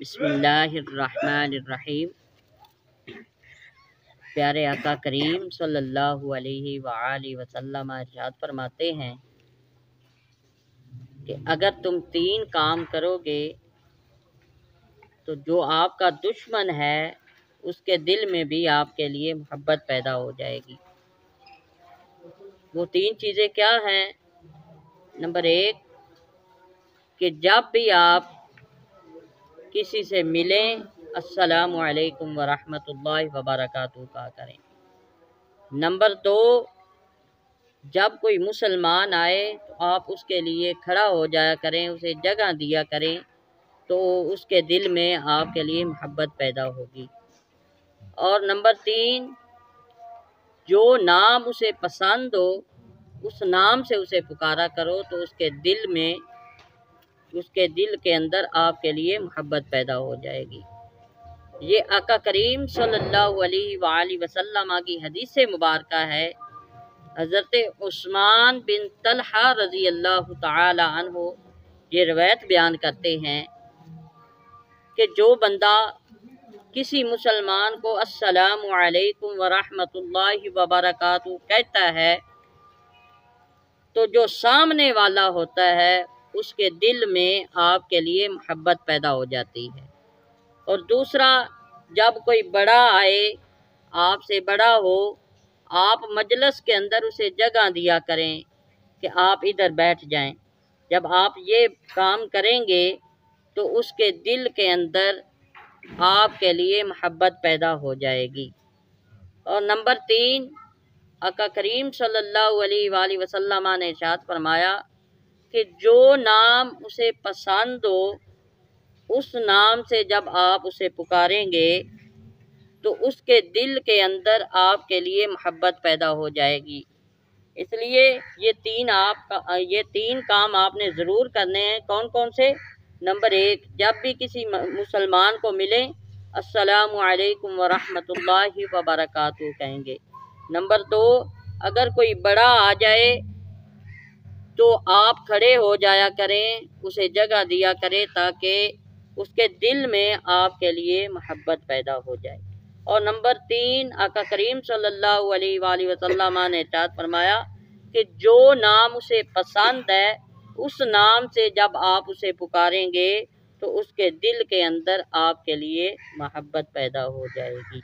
بسم اللہ الرحمن الرحیم۔ پیارے آقا کریم صلی اللہ علیہ وآلہ وسلم ارشاد فرماتے ہیں کہ اگر تم 3 کام کرو گے تو جو آپ کا دشمن ہے اس کے دل میں بھی آپ کے لیے محبت پیدا ہو جائے گی۔ وہ 3 چیزیں کیا ہیں؟ نمبر 1 کہ جب بھی آپ کسی سے ملیں السلام علیکم ورحمۃ اللہ وبرکاتہ کہا کریں۔ نمبر 2 جب کوئی مسلمان آئے تو آپ اس کے لیے کھڑا ہو جایا کریں، اسے جگہ دیا کریں تو اس کے دل میں آپ کے لیے محبت پیدا ہوگی۔ اور نمبر 3 جو نام اسے پسند ہو اس نام سے اسے پکارا کرو تو اس کے دل کے اندر آپ کے لیے محبت پیدا ہو جائے گی۔ یہ آقا کریم صلی اللہ علیہ وآلہ وسلم کی حدیث مبارکہ ہے۔ حضرت عثمان بن طلحہ رضی اللہ تعالی عنہ یہ روایت بیان کرتے ہیں کہ جو بندہ کسی مسلمان کو السلام علیکم ورحمۃ اللہ وبرکاتہ کہتا ہے تو جو سامنے والا ہوتا ہے اس کے دل میں آپ کے لیے محبت پیدا ہو جاتی ہے۔ اور دوسرا، جب کوئی بڑا آئے، آپ سے بڑا ہو، آپ مجلس کے اندر اسے جگہ دیا کریں کہ آپ ادھر بیٹھ جائیں۔ جب آپ یہ کام کریں گے تو اس کے دل کے اندر آپ کے لیے محبت پیدا ہو جائے گی۔ اور نمبر 3 آقا کریم صلی اللہ علیہ وآلہ وسلم نے ارشاد فرمایا کہ جو نام اسے پسند ہو اس نام سے جب آپ اسے پکاریں گے تو اس کے دل کے اندر آپ کے لیے محبت پیدا ہو جائے گی۔ اس لیے یہ 3 کام آپ نے ضرور کرنے ہیں۔ کون کون سے؟ نمبر 1 جب بھی کسی مسلمان کو ملیں السلام علیکم ورحمۃ اللہ وبرکاتہ کہیں گے۔ نمبر 2 اگر کوئی بڑا آ جائے تو آپ کھڑے ہو جایا کریں، اسے جگہ دیا کریں تاکہ اس کے دل میں آپ کے لیے محبت پیدا ہو جائے۔ اور نمبر 3 آقا کریم صلی اللہ علیہ وآلہ وسلم نے ارشاد فرمایا کہ جو نام اسے پسند ہے اس نام سے جب آپ اسے پکاریں گے تو اس کے دل کے اندر آپ کے لیے محبت پیدا ہو جائے گی۔